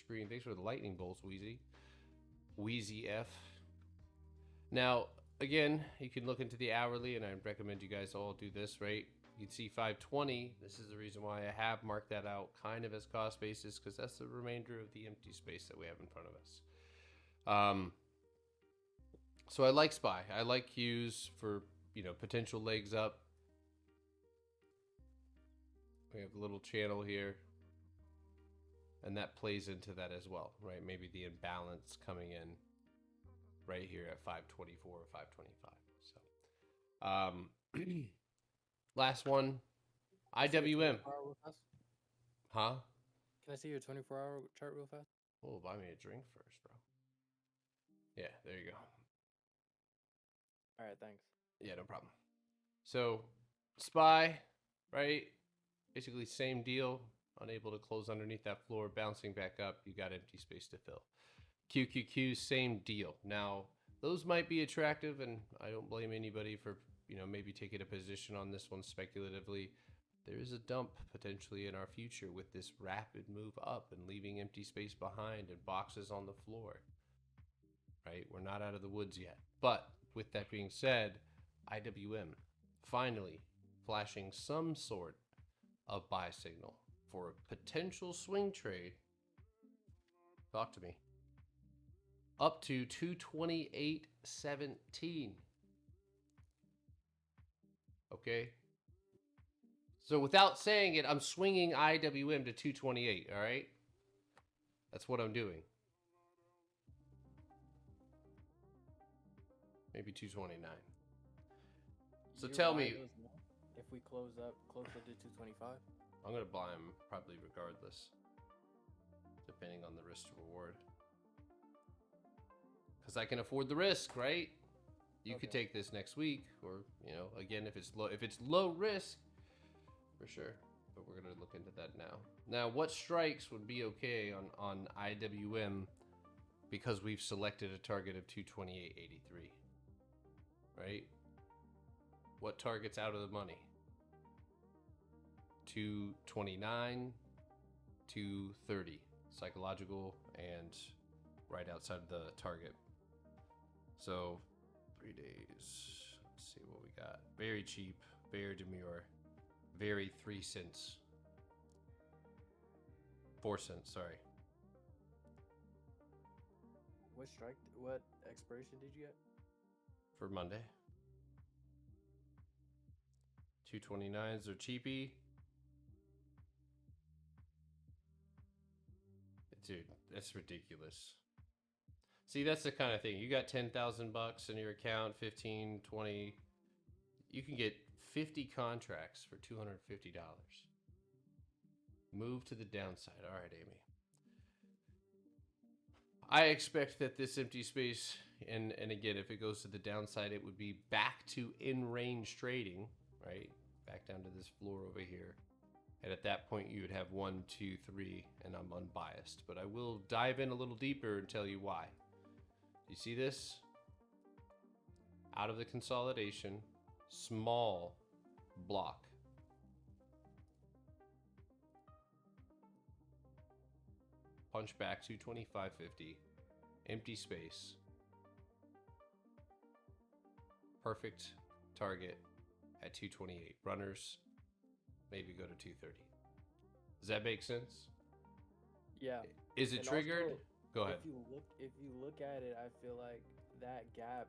screen. Thanks for the lightning bolts, Wheezy. Wheezy F. Now, again, you can look into the hourly, and I recommend you guys all do this, right? You can see 520. This is the reason why I have marked that out kind of as cost basis, because that's the remainder of the empty space that we have in front of us. So I like SPY. I like Qs for, potential legs up. We have a little channel here. And that plays into that as well, right? Maybe the imbalance coming in right here at 524 or 525. So, last one, IWM. Huh? Can I see your 24-hour chart real fast? Oh, buy me a drink first, bro. Yeah, there you go. All right, thanks. Yeah, no problem. So, SPY, right? Basically, same deal. Unable to close underneath that floor, bouncing back up. You got empty space to fill. QQQ, same deal. Now, those might be attractive, and I don't blame anybody for, maybe taking a position on this one speculatively. There is a dump potentially in our future with this rapid move up and leaving empty space behind and boxes on the floor. Right? We're not out of the woods yet. But with that being said, IWM finally flashing some sort of buy signal for a potential swing trade. Talk to me. Up to 228.17. Okay. So without saying it, I'm swinging IWM to 228. All right. That's what I'm doing. Maybe 229. So tell me. If we close up closer to 225? I'm going to buy them probably regardless, depending on the risk to reward. Because I can afford the risk, right? You could take this next week, or again, if it's low risk, for sure. But we're gonna look into that now. Now, what strikes would be okay on IWM, because we've selected a target of 228.83, right? What target's out of the money? 229, 230, psychological, and right outside the target. So 3 days. Let's see what we got. Very cheap, very demure, very 3 cents. 4 cents, sorry. What expiration did you get? For Monday. 229s are cheapy. Dude, that's ridiculous. See, that's the kind of thing. You got 10,000 bucks in your account, 15, 20. You can get 50 contracts for $250. Move to the downside. All right, Amy. I expect that this empty space, and again, if it goes to the downside, it would be back to in-range trading, right? Back down to this floor over here. And at that point, you would have 1, 2, 3, and I'm unbiased. But I will dive in a little deeper and tell you why. You see this? Out of the consolidation, small block. Punch back 225.50. Empty space. Perfect target at 228. Runners, maybe go to 230. Does that make sense? Yeah. Is it triggered? Also, go ahead. If you look at it, I feel like that gap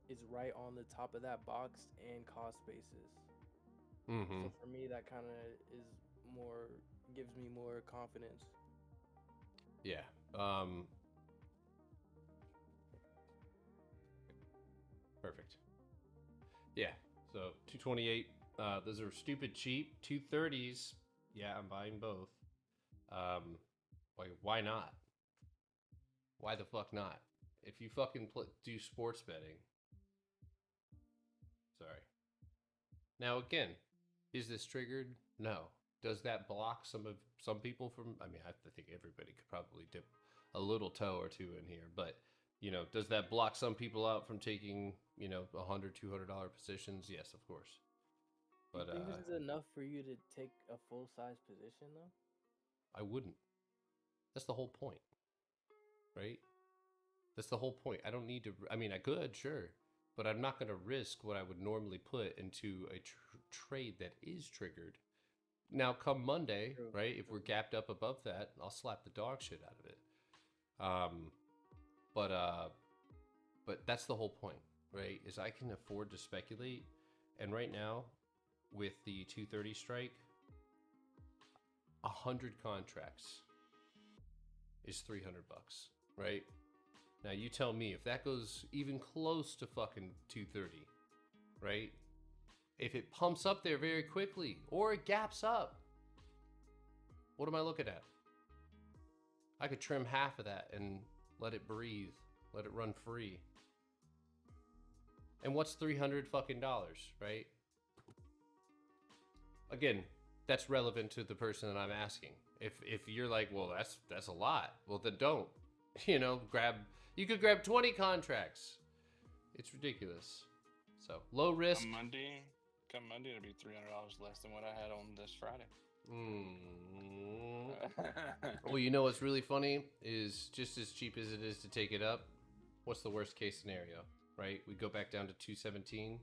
is right on the top of that box and cost basis. Mm-hmm. So for me, that kind of gives me more confidence. Yeah. Perfect. Yeah. So 228. Those are stupid cheap. 230s. Yeah, I'm buying both. Why not? Why the fuck not? If you fucking do sports betting. Sorry. Now again, is this triggered? No. Does that block some people from? I mean, I think everybody could probably dip a little toe or two in here, but does that block some people out from taking $100, $200 positions? Yes, of course. But you think this is enough for you to take a full size position though? I wouldn't. That's the whole point, right? That's the whole point. I don't need to. I mean, I could, sure, but I'm not going to risk what I would normally put into a trade that is triggered. Now, come Monday, True. right? If True. we're gapped up above that, I'll slap the dog shit out of it. Um, but that's the whole point, right? Is I can afford to speculate, and right now, with the 230 strike, 100 contracts is $300, right? Now you tell me if that goes even close to fucking 230, right? If it pumps up there very quickly or it gaps up, what am I looking at? I could trim half of that and let it breathe, let it run free. And what's 300 fucking dollars, right? Again, that's relevant to the person that I'm asking. If you're like, well, that's a lot, well then don't. You know, you could grab 20 contracts. It's ridiculous. So low risk. Come Monday, it'll be $300 less than what I had on this Friday. Well, you know what's really funny is just as cheap as it is to take it up. What's the worst case scenario, right? We go back down to 217.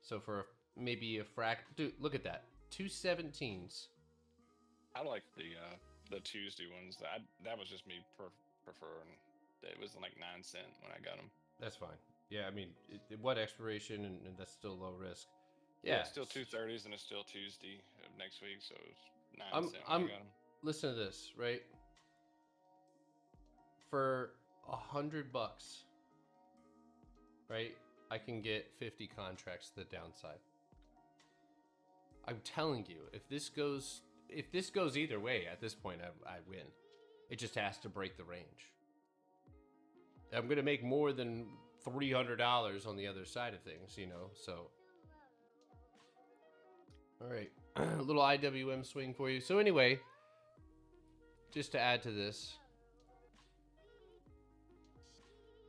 So for maybe a dude, look at that, 217s. I like the Tuesday ones. That was just me preferring. It was like 9 cents when I got them. That's fine. Yeah, I mean, what expiration and that's still low risk. Yeah, Yeah, it's still 230s and it's still Tuesday of next week, so it's 9 cents when I got them. Listen to this, right? For $100, right? I can get 50 contracts to the downside. I'm telling you, if this goes either way, at this point, I win. It just has to break the range. I'm gonna make more than $300 on the other side of things, you know. So, all right, a little IWM swing for you. So anyway, just to add to this,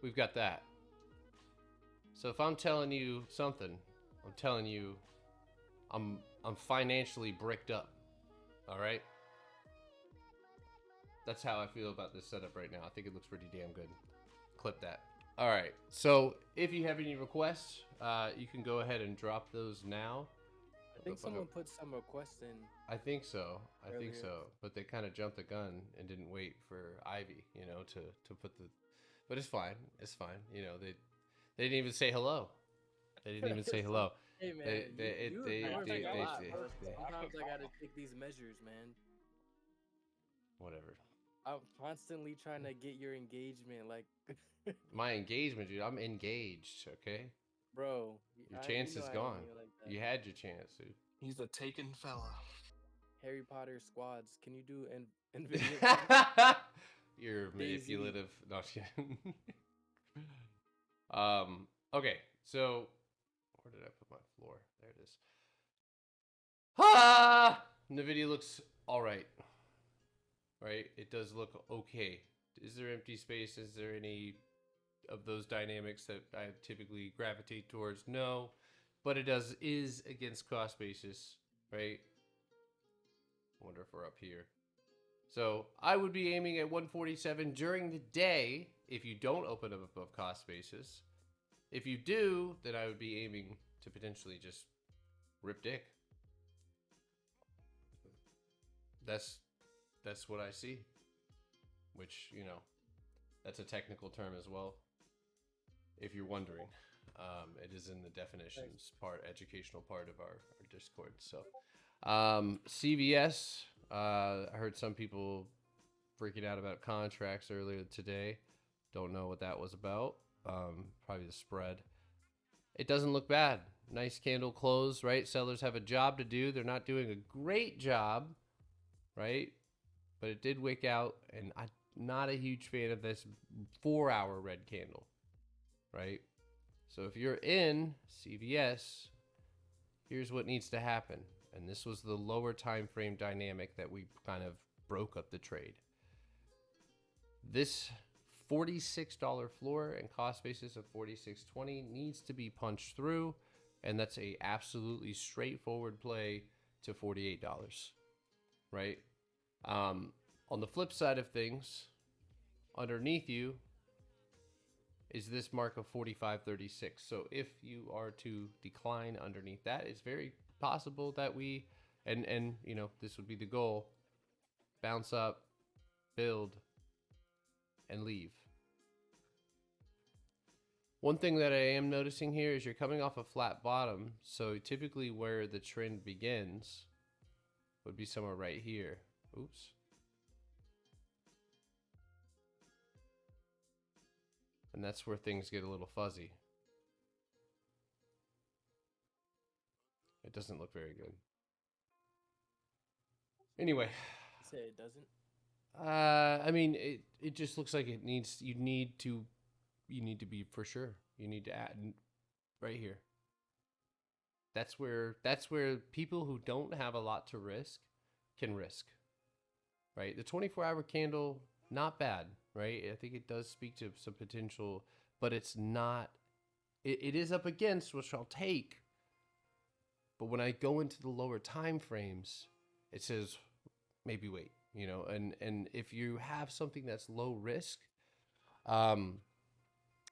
we've got that. So if I'm telling you something, I'm telling you, I'm financially bricked up. All right. That's how I feel about this setup right now. I think it looks pretty damn good. Clip that. All right. So if you have any requests, you can go ahead and drop those now. I think someone put some requests in. I think so. I think earlier. so. But they kind of jumped the gun and didn't wait for Ivy, you know, to put the. But it's fine. It's fine. You know, they didn't even say hello. They didn't even say hello. Hey man, They- you they- ignore they- me a they- lot, they- bro. they- Sometimes I gotta take these measures, man. Whatever. I'm constantly trying to get your engagement, like, My engagement, dude. I'm engaged. Okay. bro. Your chance you know is I don't gone. mean it like that. You had your chance, dude. He's a taken fella. Harry Potter squads. Can you do NVIDIA? You're Daisy. manipulative. No, shit. Okay, so where did I put my floor? There it is. Ah! NVIDIA looks all right. Right? It does look okay. Is there empty space? Is there any of those dynamics that I typically gravitate towards? No. But it is against cost basis, right? Wonder if we're up here. So I would be aiming at 147 during the day if you don't open up above cost basis. If you do, then I would be aiming to potentially just rip dick. That's what I see. Which, you know, that's a technical term as well. If you're wondering, it is in the definitions part, educational part of our Discord. So, CVS. I heard some people freaking out about contracts earlier today. Don't know what that was about. Probably the spread. It doesn't look bad. Nice candle close, right? Sellers have a job to do. They're not doing a great job, right? But it did wick out, and I'm not a huge fan of this 4-hour red candle, right? So if you're in CVS, here's what needs to happen. And this was the lower time frame dynamic that we kind of broke up the trade. This $46 floor and cost basis of $46.20 needs to be punched through, and that's a absolutely straightforward play to $48, right? On the flip side of things, underneath you is this mark of 45.36. So if you are to decline underneath that, it's very possible that we, and you know, this would be the goal, bounce up, build, and leave. One thing that I am noticing here is you're coming off a flat bottom, so typically where the trend begins would be somewhere right here. Oops. And that's where things get a little fuzzy. It doesn't look very good. Anyway. You say it doesn't? I mean, it just looks like it needs, you need to be for sure. You need to add right here. That's where people who don't have a lot to risk can risk. Right? The 24-hour candle, not bad, right? I think it does speak to some potential, but it's not, it is up against, which I'll take. But when I go into the lower time frames, it says maybe wait, you know, and if you have something that's low risk,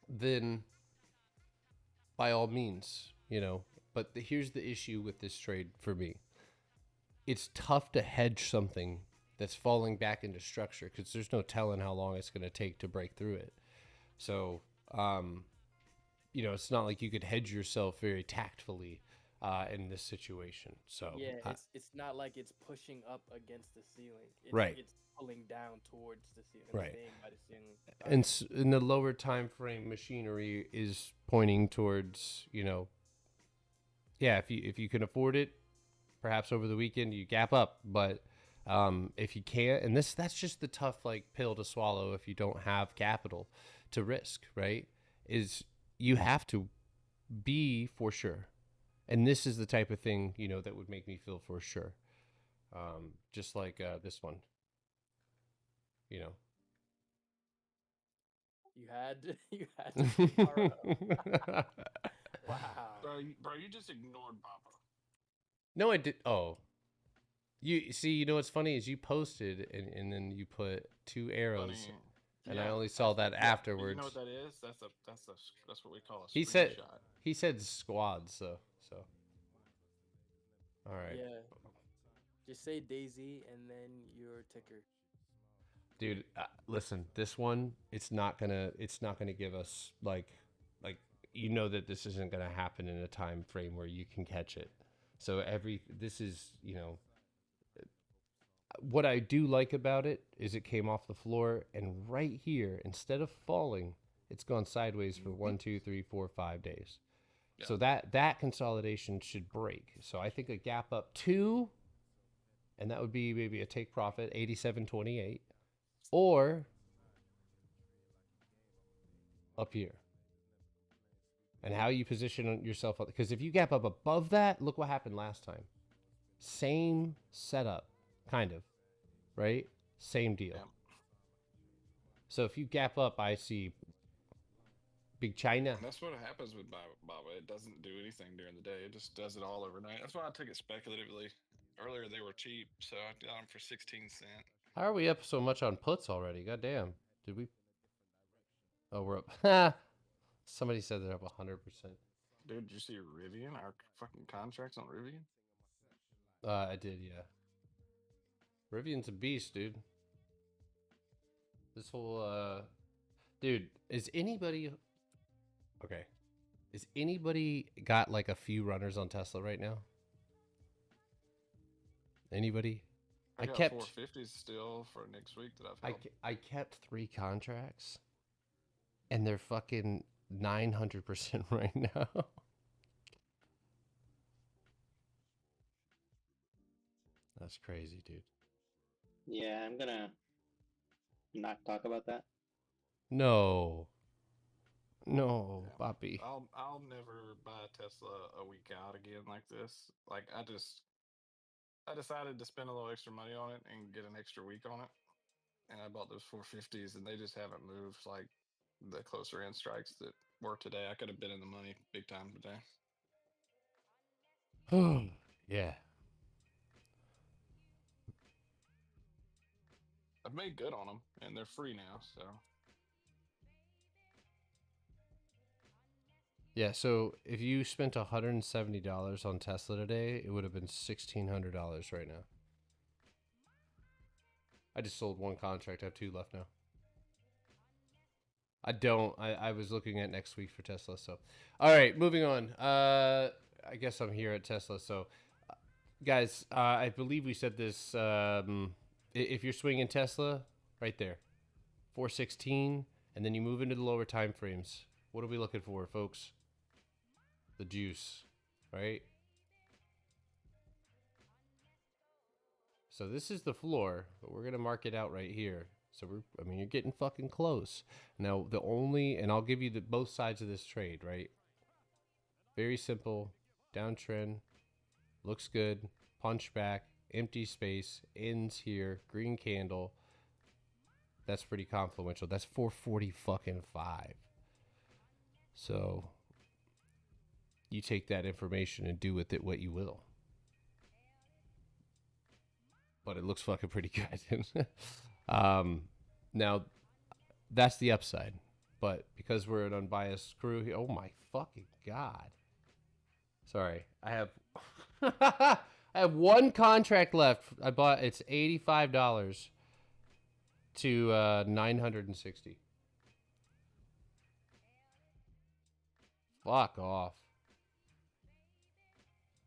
then by all means, you know, but here's the issue with this trade for me. It's tough to hedge something that's falling back into structure because there's no telling how long it's going to take to break through it. So, you know, it's not like you could hedge yourself very tactfully in this situation. So Yeah, it's not like it's pushing up against the ceiling. Right. It's pulling down towards the ceiling. Right. Staying by the ceiling. and in the lower time frame, machinery is pointing towards, you know, yeah, if you can afford it, perhaps over the weekend you gap up, but if you can't, and that's just the tough like pill to swallow if you don't have capital to risk, right? Is you have to be for sure. And this is the type of thing, you know, that would make me feel for sure. Just like this one, you know. You had to borrow. Wow. Bro, you just ignored Baba. No, I did. Oh, you see, you know what's funny is you posted and then you put two arrows, Funny. and Yeah, I only saw that but afterwards. You know what that is? That's what we call a He screenshot. said squad, so. All right. Yeah. Just say Daisy and then your ticker. Dude, listen, this one, it's not gonna give us like you know that this isn't gonna happen in a time frame where you can catch it. So this is, you know, what I do like about it is it came off the floor and right here, instead of falling, it's gone sideways for 1, 2, 3, 4, 5 days. Yeah. So that consolidation should break. So I think a gap up 2, and that would be maybe a take profit 87.28, or up here. And how you position yourself, because if you gap up above that, look what happened last time. Same setup, kind of, right? Same deal. Yeah. So if you gap up, I see Big China. That's what happens with Baba. It doesn't do anything during the day. It just does it all overnight. That's why I took it speculatively. Earlier they were cheap, so I got them for 16 cents. How are we up so much on puts already? God damn. Did we? Oh, we're up. Somebody said they're up 100%. Dude, did you see Rivian? Our fucking contracts on Rivian? I did, yeah. Rivian's a beast, dude. This whole, dude, is anybody got like a few runners on Tesla right now? Anybody? I got kept 450s still for next week that I've held. I kept 3 contracts, and they're fucking 900% right now. That's crazy, dude. Yeah, I'm gonna not talk about that. No, Bobby. I'll never buy a Tesla a week out again like this. Like I decided to spend a little extra money on it and get an extra week on it. And I bought those 450s and they just haven't moved like the closer in strikes that were today. I could have been in the money big time today. Yeah. I've made good on them, and they're free now. So Yeah, so if you spent $170 on Tesla today, it would have been $1,600 right now. I just sold one contract. I have 2 left now. I don't. I was looking at next week for Tesla. So, all right, moving on. I guess I'm here at Tesla. So, guys, I believe we said this. If you're swinging Tesla, right there, 416, and then you move into the lower time frames. What are we looking for, folks? The juice, right? So this is the floor, but we're gonna mark it out right here. So you're getting fucking close. Now the only, and I'll give you both sides of this trade, right? Very simple, downtrend, looks good, punch back, empty space, ends here, green candle. That's pretty confluential. That's 440 fucking 5. So you take that information and do with it what you will. But it looks fucking pretty good. Now, that's the upside. But because we're an unbiased crew here, oh my fucking god. Sorry, I have I have one contract left. I bought it's $85 to $960. Fuck off.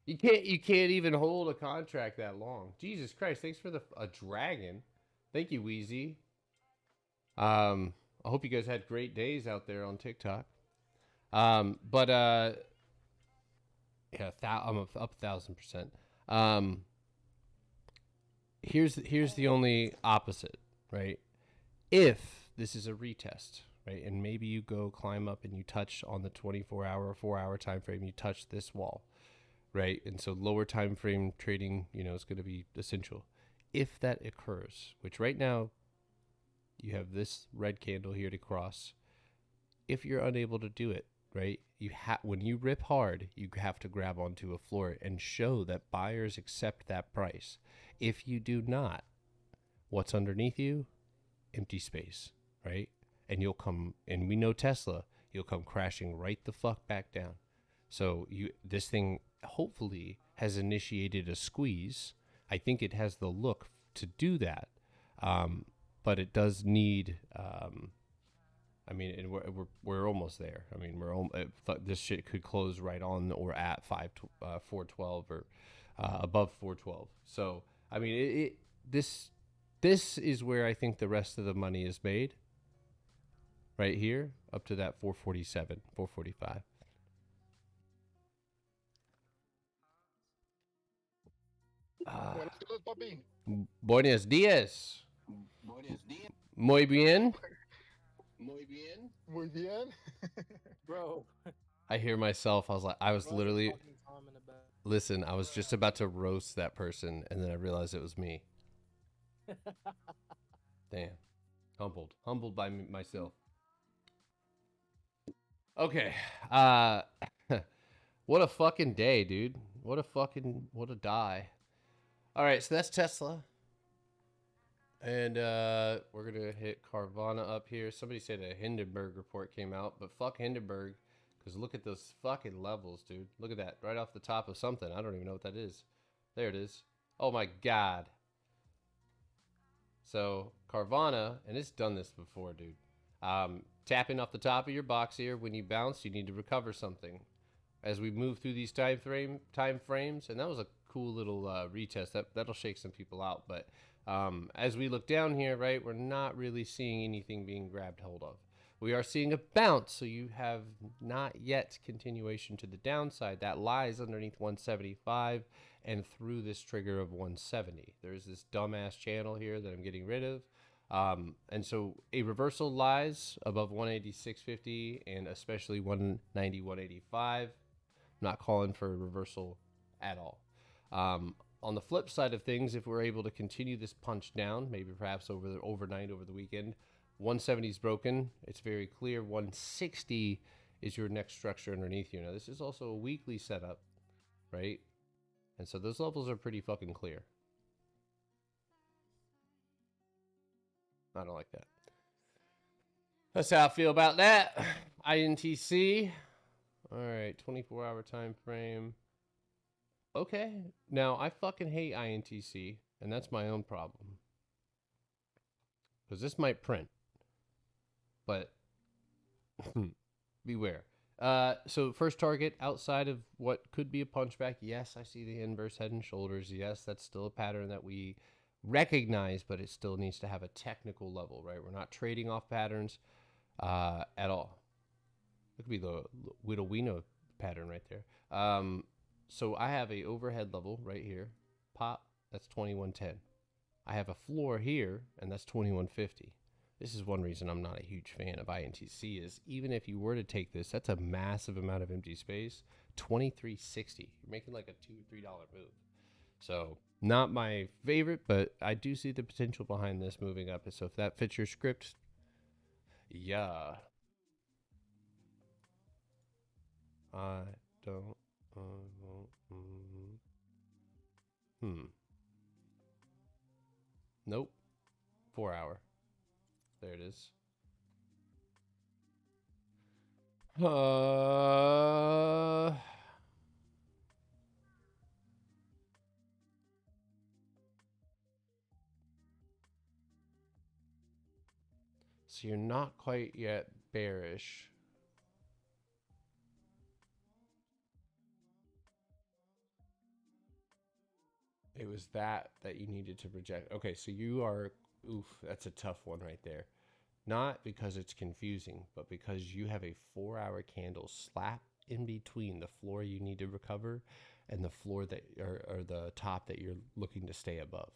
You can't even hold a contract that long. Jesus Christ! Thanks for a dragon. Thank you, Wheezy. I hope you guys had great days out there on TikTok. But yeah, I'm up 1,000%. Here's the only opposite, right? If this is a retest, right, and maybe you go climb up and you touch on the 24-hour or 4-hour time frame, you touch this wall. Right, and so lower time frame trading, is going to be essential. If that occurs, which right now you have this red candle here to cross. If you're unable to do it, right, when you rip hard, you have to grab onto a floor and show that buyers accept that price. If you do not, what's underneath you? Empty space, right? And you'll come, and we know Tesla, you'll come crashing right the fuck back down. So this thing hopefully has initiated a squeeze. I think it has the look to do that, but it does need. And we're almost there. I mean, this shit could close right on or at 412 or above 412. So I mean, this is where I think the rest of the money is made. Right here, up to that 447, 445. Buenos dias. Buenos dias. Muy bien. Muy bien. Muy bien. Bro. I hear myself. I was literally. Fucking Tom in the back. Listen, I was just about to roast that person, and then I realized it was me. Damn. Humbled by myself. Okay. What a fucking day, dude. What a die. All right, so that's Tesla. And we're going to hit Carvana up here. Somebody said a Hindenburg report came out, but fuck Hindenburg, because look at those fucking levels, dude. Look at that, right off the top of something. I don't even know what that is. There it is. Oh my god. So Carvana, and it's done this before, dude. Tapping off the top of your box here. When you bounce, you need to recover something. As we move through these time frames, and that was a cool little retest. That'll shake some people out. But as we look down here, right, we're not really seeing anything being grabbed hold of. We are seeing a bounce, so you have not yet continuation to the downside. That lies underneath 175 and through this trigger of 170. There's this dumbass channel here that I'm getting rid of. And so a reversal lies above 186.50 and especially 190, 185. I'm not calling for a reversal at all. On the flip side of things, if we're able to continue this punch down, maybe perhaps overnight, over the weekend, 170 is broken. It's very clear. 160 is your next structure underneath you. Now, this is also a weekly setup, right? And so those levels are pretty fucking clear. I don't like that. That's how I feel about that. INTC. All right, 24-hour time frame. Okay. Now, I fucking hate INTC, and that's my own problem. Because this might print. But beware. So first target outside of what could be a punchback. Yes, I see the inverse head and shoulders. Yes, that's still a pattern that we recognize, but it still needs to have a technical level, right? We're not trading off patterns at all. It could be the Widowino pattern right there. So I have a overhead level right here. Pop, that's 2110. I have a floor here, and that's 2150. This is one reason I'm not a huge fan of INTC is even if you were to take this, that's a massive amount of empty space. 2360. You're making like a $2-3 move. So not my favorite, but I do see the potential behind this moving up. So if that fits your script, yeah. I don't. Nope. 4 hour. There it is. So you're not quite yet bearish. It was that you needed to reject. Okay, so you are, oof, that's a tough one right there. Not because it's confusing, but because you have a 4-hour candle slap in between the floor you need to recover and the floor that, or the top that you're looking to stay above.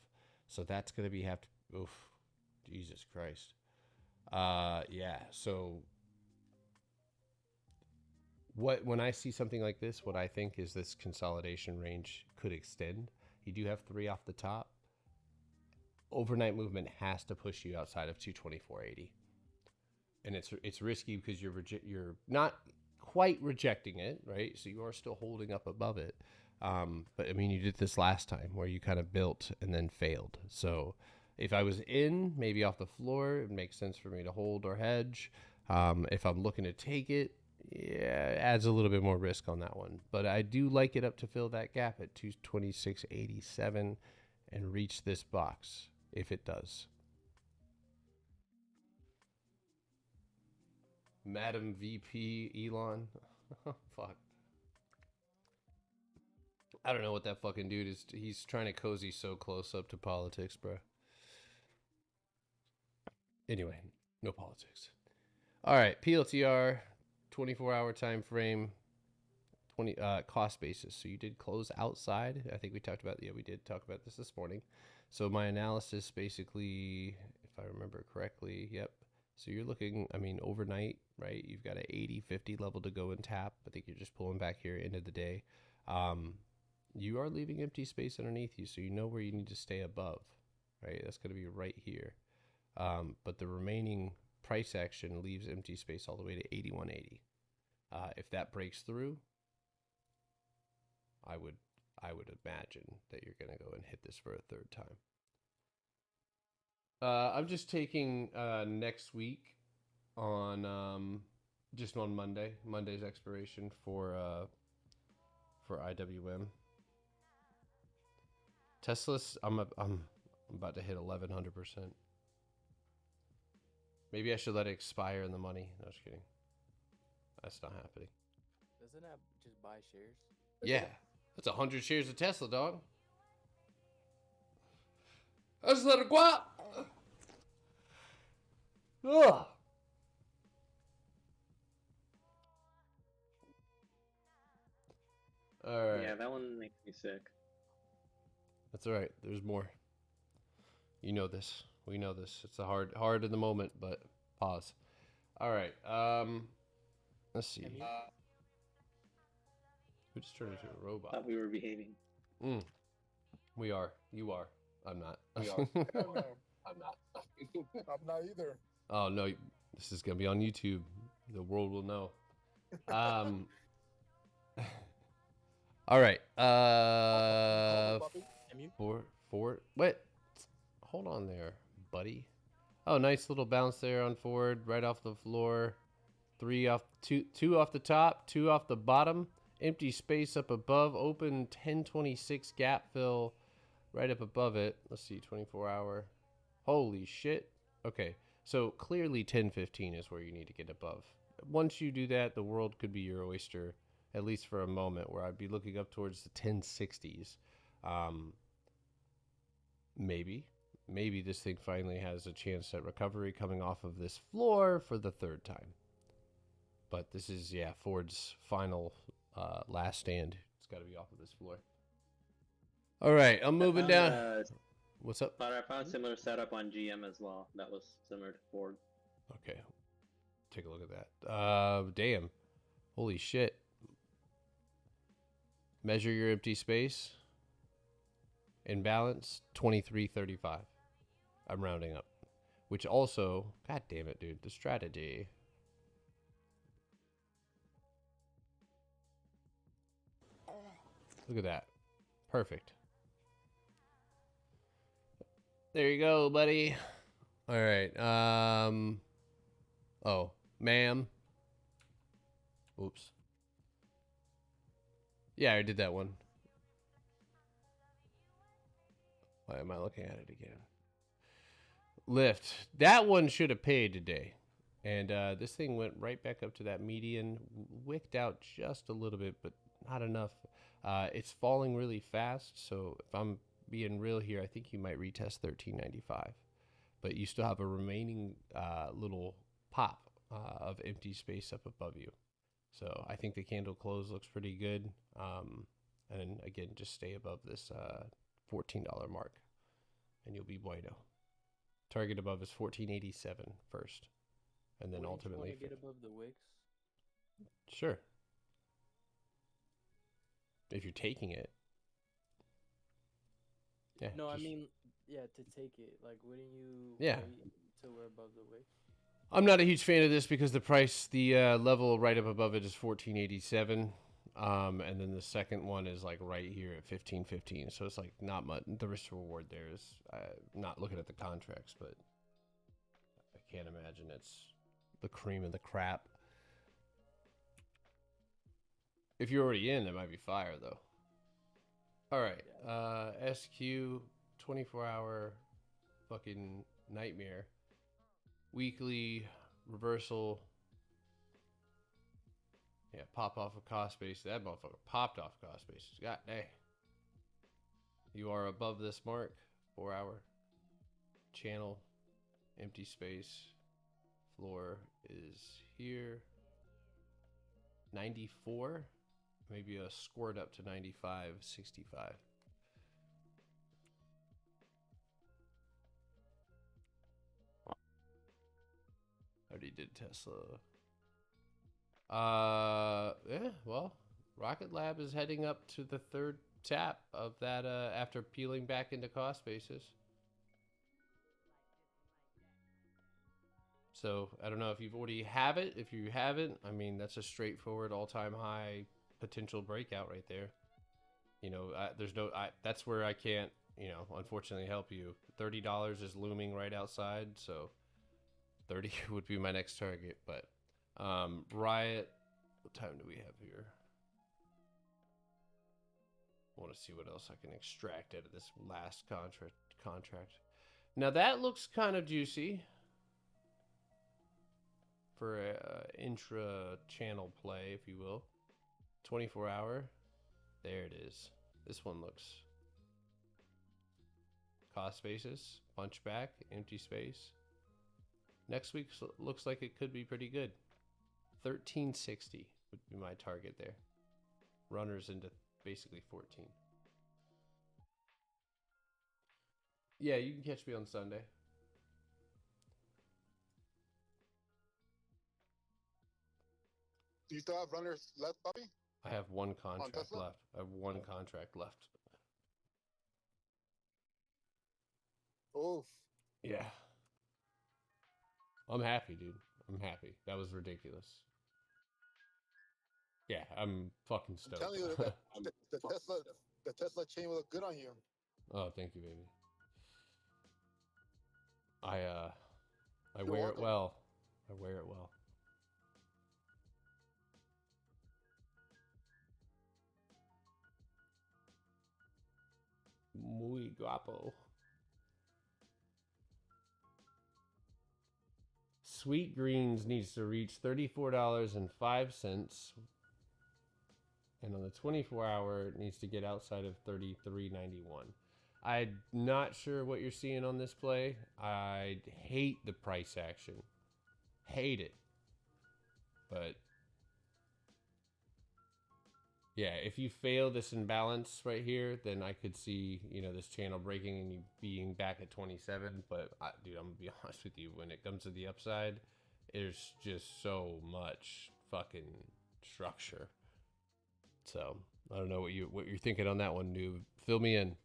So that's going to be, oof, Jesus Christ. Yeah, so when I see something like this, what I think is this consolidation range could extend. You do have 3 off the top. Overnight movement has to push you outside of 224.80, and it's risky because you're not quite rejecting it, right? So you are still holding up above it. But I mean, you did this last time where you kind of built and then failed. So if I was in, maybe off the floor, it makes sense for me to hold or hedge. If I'm looking to take it, yeah, it adds a little bit more risk on that one. But I do like it up to fill that gap at 226.87 and reach this box if it does. Madam VP Elon. Fuck. I don't know what that fucking dude is. He's trying to cozy so close up to politics, bro. Anyway, no politics. All right, PLTR, 24-hour time frame, 20 cost basis. So you did close outside. I think we talked about, yeah, we did talk about this morning. So my analysis basically, if I remember correctly, yep. So you're looking, I mean, overnight, right? You've got an 80-50 level to go and tap. I think you're just pulling back here end of the day. You are leaving empty space underneath you, so you know where you need to stay above, right? That's going to be right here. But the remaining price action leaves empty space all the way to 81.80. If that breaks through, I would imagine that you're going to go and hit this for a third time. I'm just taking next week on just on Monday. Monday's expiration for IWM. Tesla's I'm about to hit 1100%. Maybe I should let it expire in the money. No, just kidding. That's not happening. Doesn't that just buy shares? Yeah, that's 100 shares of Tesla, dog. I just let it go out. Ugh. All right. Yeah, that one makes me sick. That's all right. There's more. You know this. We know this. It's a hard in the moment, but pause. All right. Let's see. Who just turned into a robot? Thought we were behaving. We are. You are. I'm not. We are. Hell no, I'm not. I'm not either. Oh no, this is gonna be on YouTube. The world will know. All right. Puppy. Four. What? Hold on there, buddy. Oh, nice little bounce there on Ford, right off the floor. Two off the top, two off the bottom. Empty space up above. Open 1026 gap fill right up above it. Let's see, 24 hour. Holy shit. Okay, so clearly 1015 is where you need to get above. Once you do that, the world could be your oyster, at least for a moment, where I'd be looking up towards the 1060s. Maybe this thing finally has a chance at recovery coming off of this floor for the third time. But this is, yeah, Ford's final last stand. It's got to be off of this floor. All right, I'm moving down. What's up? But I found similar setup on GM as well. That was similar to Ford. Okay, take a look at that. Damn, holy shit. Measure your empty space. Imbalance 2335. I'm rounding up, which also, god damn it, dude, the strategy. Look at that. Perfect. There you go, buddy. All right. Oh, ma'am. Oops. Yeah, I did that one. Why am I looking at it again? Lift. That one should have paid today. And this thing went right back up to that median. Wicked out just a little bit, but not enough. It's falling really fast, so if I'm being real here, I think you might retest 1395. But you still have a remaining little pop of empty space up above you. So I think the candle close looks pretty good. And again, just stay above this $14 mark, and you'll be bueno. Target above is 1487 first, and then ultimately get above the wicks. Sure. If you're taking it. Yeah. No, I just- mean, yeah, to take it. Like, wouldn't you Yeah. wait till we're above the wicks? I'm not a huge fan of this because the level right up above it is 1487. And then the second one is like right here at 1515. So it's like not much. The risk to reward there is not looking at the contracts, but I can't imagine it's the cream of the crap. If you're already in, that might be fire though. All right. SQ 24-hour fucking nightmare. Weekly reversal. Yeah, pop off of cost base. That motherfucker popped off cost basis. God dang. You are above this mark. 4-hour. Channel. Empty space. Floor is here. 94. Maybe a squirt up to 95, 65. Already did Tesla. Yeah, well, Rocket Lab is heading up to the third tap of that after peeling back into cost basis. So I don't know if you've already have it. If you haven't, I mean, that's a straightforward all-time high potential breakout right there. You know, there's no, that's where I can't, you know, unfortunately help you. $30 is looming right outside, so 30 would be my next target. But Riot, what time do we have here? I want to see what else I can extract out of this last contract. Now that looks kind of juicy for a intra-channel play, if you will. 24-hour. There it is. This one looks cost basis, punch back, empty space. Next week looks like it could be pretty good. 1360 would be my target there. Runners into basically 14. Yeah, you can catch me on Sunday. Do you still have runners left, Bobby? I have one contract Tesla? left. I have one contract left. Oh, Yeah. I'm happy, dude. I'm happy. That was ridiculous. Yeah, I'm fucking I'm stoked. telling you, the Tesla chain will look good on you. Oh, thank you, baby. I You're wear it welcome. well. I wear it well. Muy guapo. Sweet Greens needs to reach $34.05. And on the 24-hour, it needs to get outside of $33.91. I'm not sure what you're seeing on this play. I hate the price action. Hate it. But yeah, if you fail this imbalance right here, then I could see, this channel breaking and you being back at 27. But dude, I'm gonna be honest with you. When it comes to the upside, there's just so much fucking structure. So I don't know what you're thinking on that one, Noob. Fill me in.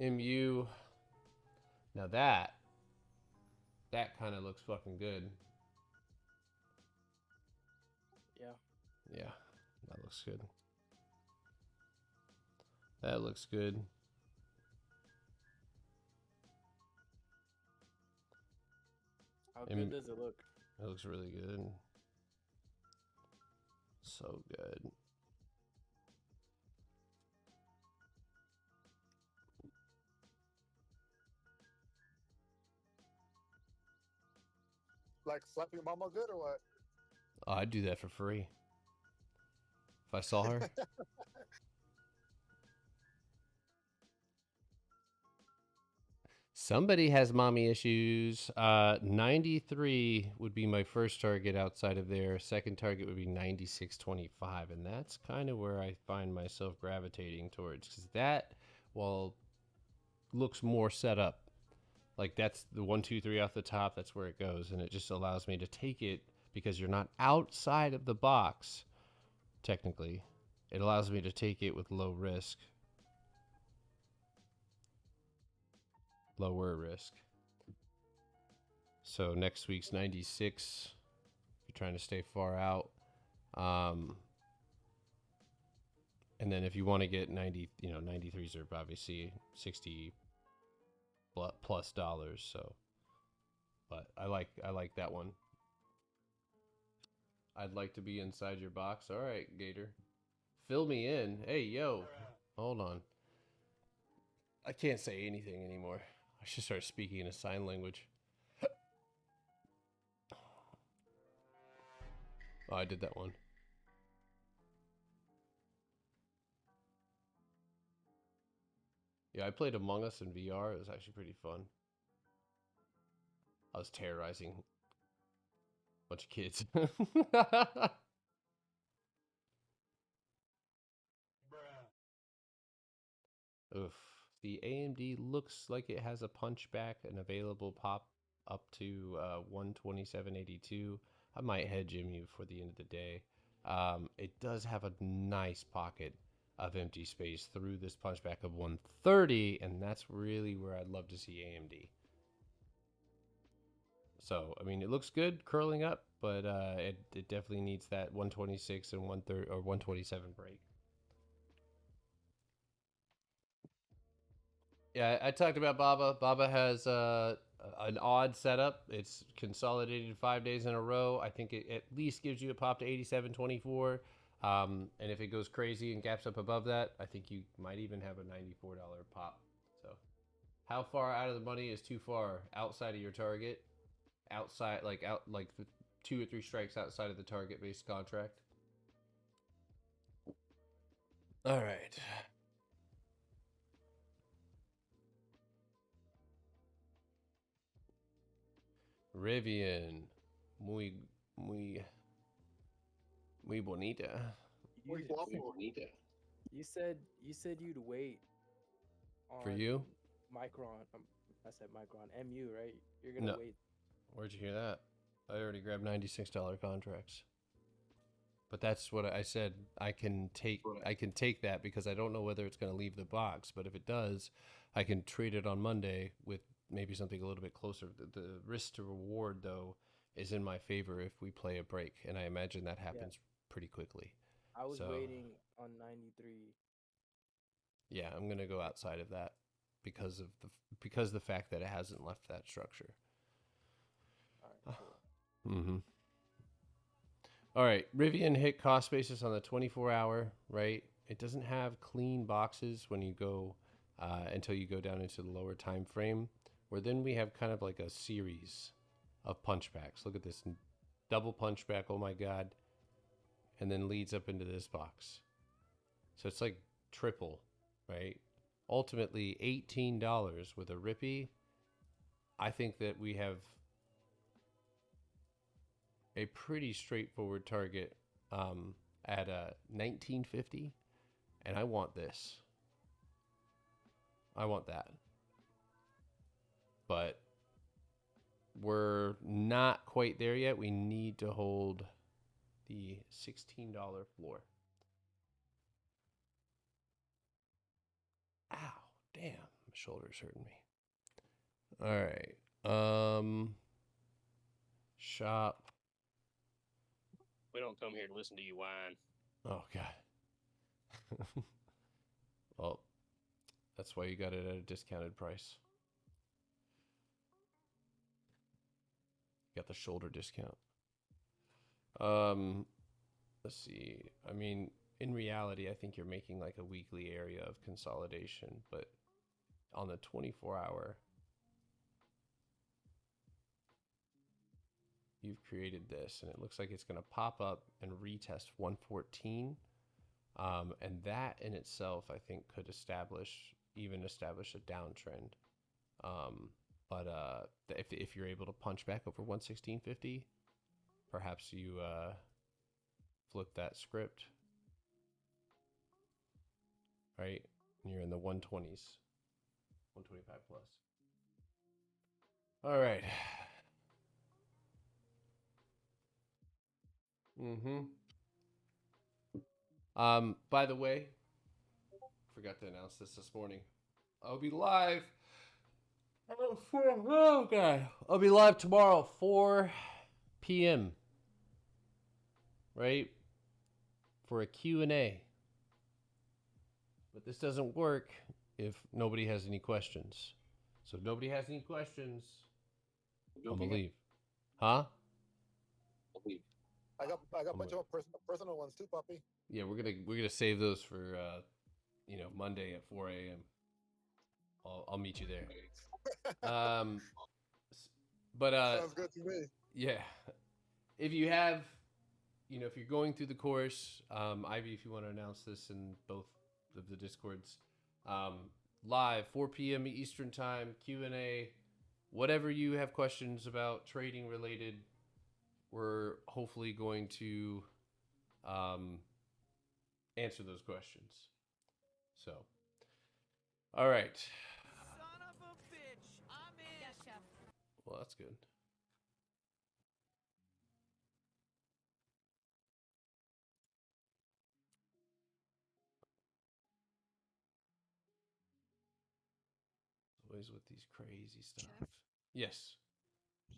MU. Now that kind of looks fucking good. Yeah. Yeah, that looks good. That looks good. How good does it look? It looks really good. So good. Like slap your mama good or what? Oh, I'd do that for free. If I saw her. Somebody has mommy issues. 93 would be my first target outside of there. Second target would be 96.25. And that's kind of where I find myself gravitating towards. Because that, well, looks more set up. Like that's the 1, 2, 3 off the top. That's where it goes. And it just allows me to take it because you're not outside of the box, technically. It allows me to take it with low risk. Lower risk. So next week's 96. If you're trying to stay far out. And then if you want to get 90, 93s are obviously 60 plus dollars. So, but I like that one. I'd like to be inside your box. All right, Gator. Fill me in. Hey, yo. Hold on. I can't say anything anymore. I should start speaking in a sign language. Oh, I did that one. Yeah, I played Among Us in VR. It was actually pretty fun. I was terrorizing a bunch of kids. Oof. The AMD looks like it has a punchback, an available pop up to 127.82. I might hedge MU for the end of the day. It does have a nice pocket of empty space through this punchback of 130, and that's really where I'd love to see AMD. So, I mean, it looks good curling up, but it definitely needs that 126 and 130 or 127 break. Yeah, I talked about Baba. Baba has an odd setup. It's consolidated 5 days in a row. I think it at least gives you a pop to 87.24. And if it goes crazy and gaps up above that, I think you might even have a $94 pop. So, how far out of the money is too far? Outside of your target, outside like 2 or 3 strikes outside of the target based contract. All right. Rivian, muy bonita. Muy You, guapo. you said you'd wait on For you? Micron. I said Micron. MU, right? You're gonna No. wait. Where'd you hear that? I already grabbed $96 contracts. But that's what I said. I can take that because I don't know whether it's going to leave the box. But if it does, I can trade it on Monday with maybe something a little bit closer. The risk to reward, though, is in my favor if we play a break. And I imagine that happens pretty quickly. I was So- waiting on 93. Yeah, I'm going to go outside of that because of the fact that it hasn't left that structure. Mm-hmm. All right, Rivian hit cost basis on the 24-hour, right? It doesn't have clean boxes when you go until you go down into the lower time frame, where then we have kind of like a series of punchbacks. Look at this double punchback, oh my god, and then leads up into this box. So it's like triple, right? Ultimately, $18 with a Rippy. I think that we have a pretty straightforward target at 1950, and I want this. I want that. But we're not quite there yet. We need to hold the $16 floor. Ow, damn, my shoulder's hurting me. All right. Shop. We don't come here to listen to you whine. Oh god. Well, that's why you got it at a discounted price. Got the shoulder discount. Let's see. I mean, in reality, I think you're making like a weekly area of consolidation, but on the 24-hour, you've created this, and it looks like it's going to pop up and retest 114. And that in itself, I think, could establish a downtrend. But if you're able to punch back over 116.50, perhaps you flip that script, right? And you're in the 120s, 125 plus. All right. By the way, forgot to announce this morning. I'll be live. Oh god, I'll be live tomorrow, 4 p.m. Right, for a Q&A. But this doesn't work if nobody has any questions. So if nobody has any questions, I'm gonna leave. Huh? I got a bunch of personal ones too, puppy. Yeah, we're gonna save those for Monday at 4 a.m. I'll meet you there. But Sounds good to me. yeah, if you have, if you're going through the course, Ivy, if you want to announce this in both of the Discords, live 4 p.m. Eastern time, Q&A, whatever you have questions about trading related, we're hopefully going to answer those questions. So, all right. Son of a bitch, I'm in. Yes, chef. Well, that's good. Always with these crazy stuff. Chef? Yes.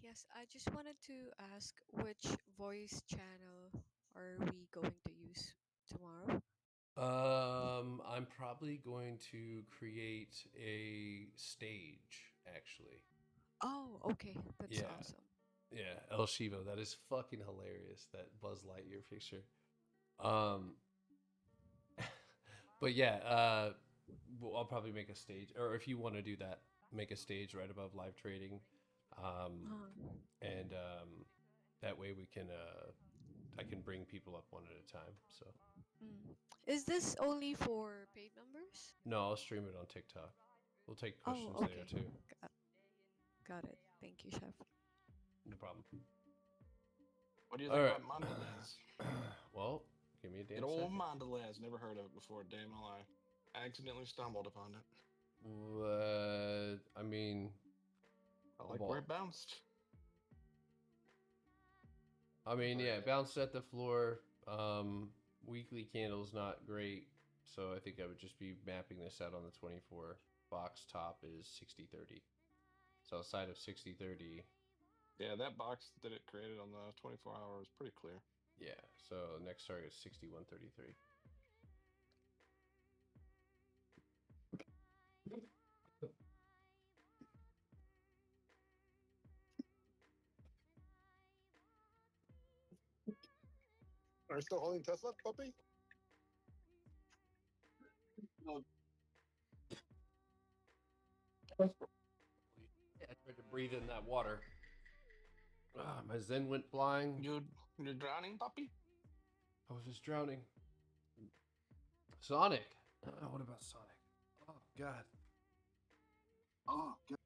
Yes, I just wanted to ask which voice channel are we going to use tomorrow? I'm probably going to create a stage, actually. Oh, okay. That's Yeah. awesome. Yeah, El Shivo. That is fucking hilarious, that Buzz Lightyear picture. But yeah, I'll probably make a stage, or if you want to do that, make a stage right above live trading. And that way we can I can bring people up one at a time. So Is this only for paid members? no, I'll stream it on TikTok. We'll take questions Oh, okay. there too. Got it. Thank you, chef. No problem. What do you All think right. about Mondelez? Well, give me a damn Good old second. Mondelez. Never heard of it before. Damn my life. I accidentally stumbled upon it. I mean, I like where it bounced. I mean, yeah, bounced at the floor. Weekly candle's not great, so I think I would just be mapping this out on the 24 box. Top is 60-30. So outside of 60-30. Yeah, that box that it created on the 24-hour was pretty clear. Yeah, so next target is 61.33. Are you still holding Tesla, puppy? Yeah, I tried to breathe in that water. My Zen went flying. You're drowning, puppy? I was just drowning. Sonic. What about Sonic? Oh God. Oh, God.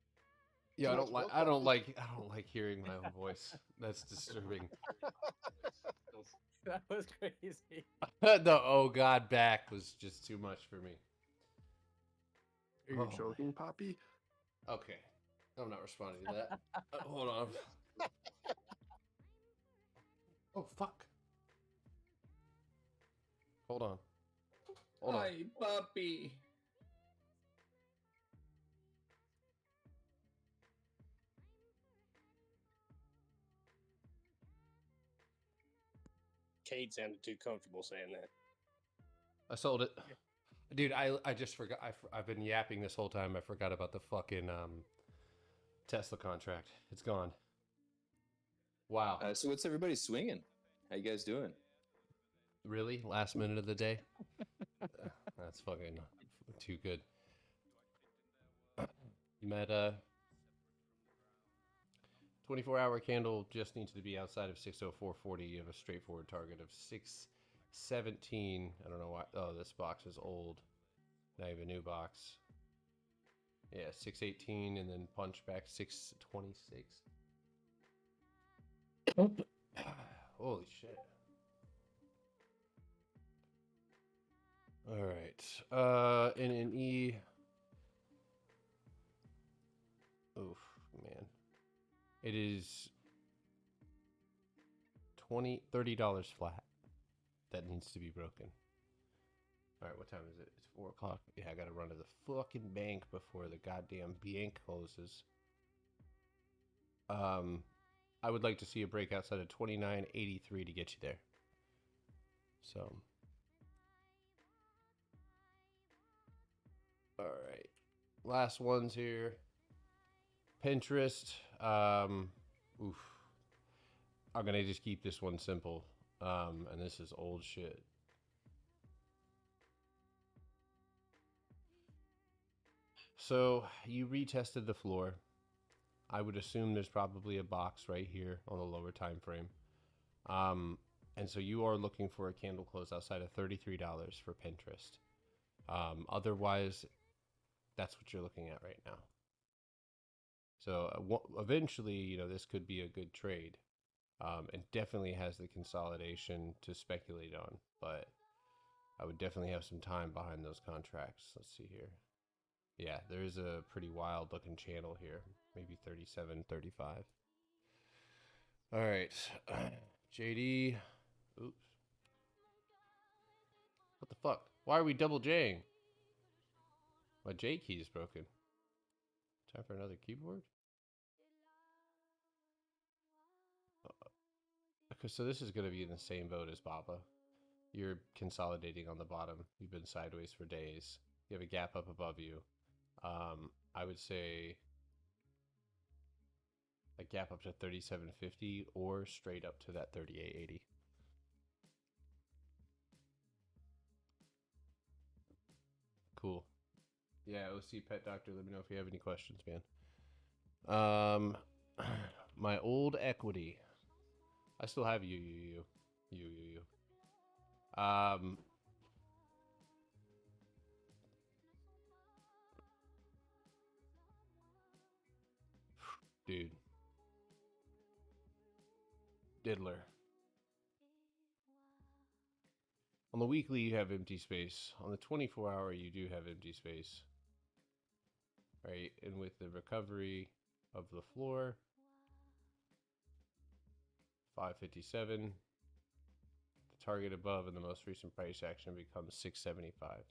Yeah, Too much milk, I don't puppy? like hearing my own voice. That's disturbing. That was crazy. The oh God back was just too much for me. Are you Oh, choking, Poppy? Okay. I'm not responding to that. Hold on. Oh fuck. Hold on. Hold on. Hi, puppy. Cade sounded too comfortable saying that. I sold it. Dude, I just forgot. I've been yapping this whole time. I forgot about the fucking Tesla contract. It's gone. Wow. So what's everybody swinging? How you guys doing? Really? Last minute of the day? That's fucking too good. Meta. 24-hour candle just needs to be outside of 604.40. You have a straightforward target of 617. I don't know why. Oh, this box is old. Now you have a new box. Yeah, 618 and then punch back 626. Holy shit. All right. NNE. Oof, man. It is $30 flat. That needs to be broken. All right, what time is it? It's 4 o'clock. Yeah, I gotta run to the fucking bank before the goddamn bank closes. I would like to see a break outside of 29.83 to get you there. So, all right, last ones here. Pinterest. Oof. I'm gonna just keep this one simple. And this is old shit. So you retested the floor. I would assume there's probably a box right here on the lower time frame. And so you are looking for a candle close outside of $33 for Pinterest. Otherwise, that's what you're looking at right now. So eventually, you know, this could be a good trade. It definitely has the consolidation to speculate on, but I would definitely have some time behind those contracts. Let's see here. Yeah, there is a pretty wild looking channel here. Maybe 37, 35. All right. JD. Oops. What the fuck? Why are we double Jing? My J key is broken. Time for another keyboard? Okay, so this is going to be in the same boat as Baba. You're consolidating on the bottom. You've been sideways for days. You have a gap up above you. I would say a gap up to 37.50 or straight up to that 38.80. Cool. Yeah, OC Pet Doctor, let me know if you have any questions, man. My old equity. I still have you. Dude. Diddler. On the weekly, you have empty space. On the 24-hour, you do have empty space. Right? And with the recovery of the floor, 557. The target above and the most recent price action becomes 675.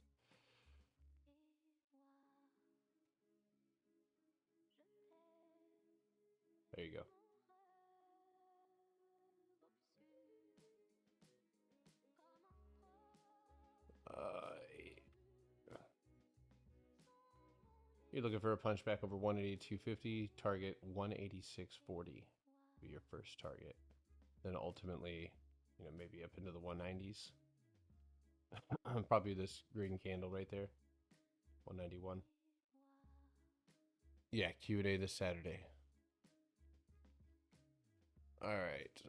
There you go. You're looking for a punch back over 182.50, target 186.40 be your first target. Then ultimately, you know, maybe up into the 190s. Probably this green candle right there, 191. Yeah, Q&A this Saturday. All right.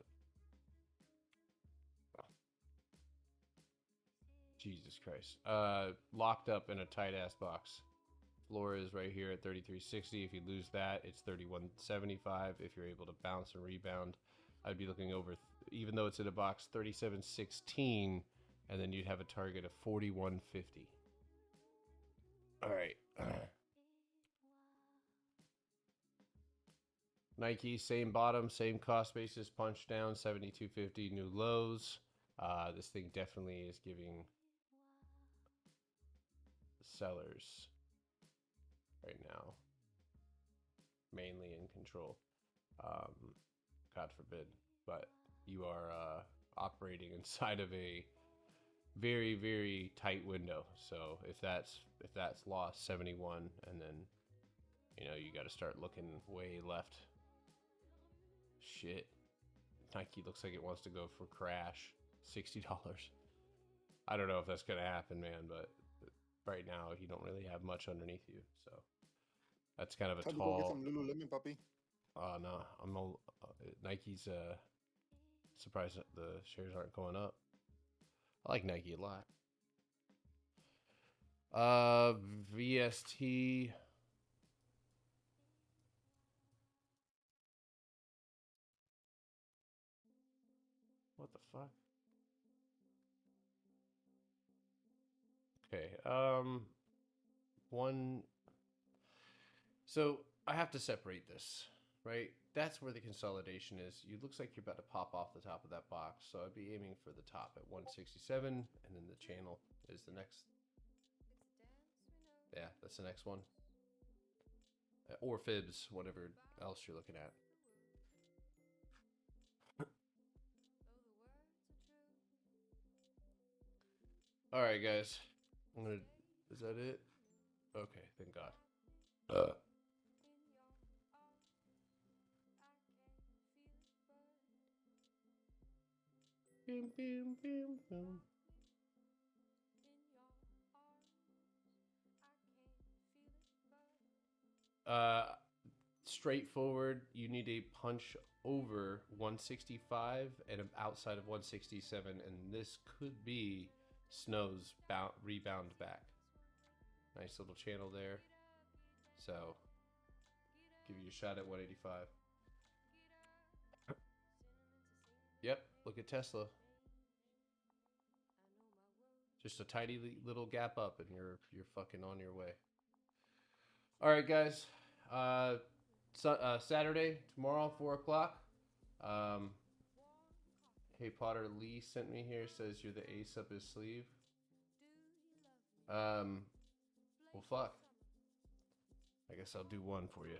Jesus Christ. Locked up in a tight ass box. Floor is right here at 3360. If you lose that, it's 3175. If you're able to bounce and rebound, I'd be looking over, even though it's in a box, 3716, and then you'd have a target of 4150. All right. Nike, same bottom, same cost basis, punch down, 7250, new lows. This thing definitely is giving sellers right now mainly in control. God forbid, but you are operating inside of a very, very tight window. So if that's lost 71, and then you know you got to start looking way left. Shit, Nike looks like it wants to go for crash, $60. I don't know if that's gonna happen, man, but right now you don't really have much underneath you, so that's kind of a Time to go get tall. some Lululemon, puppy. No, I'm no Nike's. Surprised that the shares aren't going up. I like Nike a lot. VST. What the fuck? Okay. One. So I have to separate this, right? That's where the consolidation is. It looks like you're about to pop off the top of that box. So I'd be aiming for the top at 167, and then the channel is the next. Yeah, that's the next one. Or fibs, whatever else you're looking at. All right, guys. Is that it? Okay, thank God. Boom, boom, boom, boom. Straightforward. You need a punch over 165 and outside of 167, and this could be Snow's rebound back. Nice little channel there. So, give you a shot at 185. Yep, look at Tesla. Just a tiny little gap up, and you're fucking on your way. All right, guys. Saturday, tomorrow, 4 o'clock. Hey Potter, Lee sent me here, says you're the ace up his sleeve. Well, fuck. I guess I'll do one for you.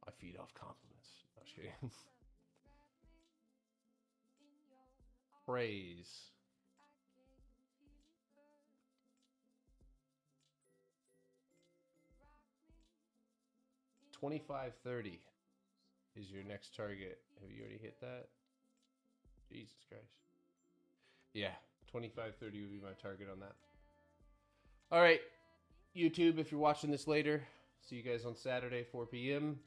I feed off compliments. No, just kidding. Praise. $25.30 is your next target. Have you already hit that? Jesus Christ. Yeah, $25.30 would be my target on that. All right, YouTube, if you're watching this later, see you guys on Saturday, 4 p.m.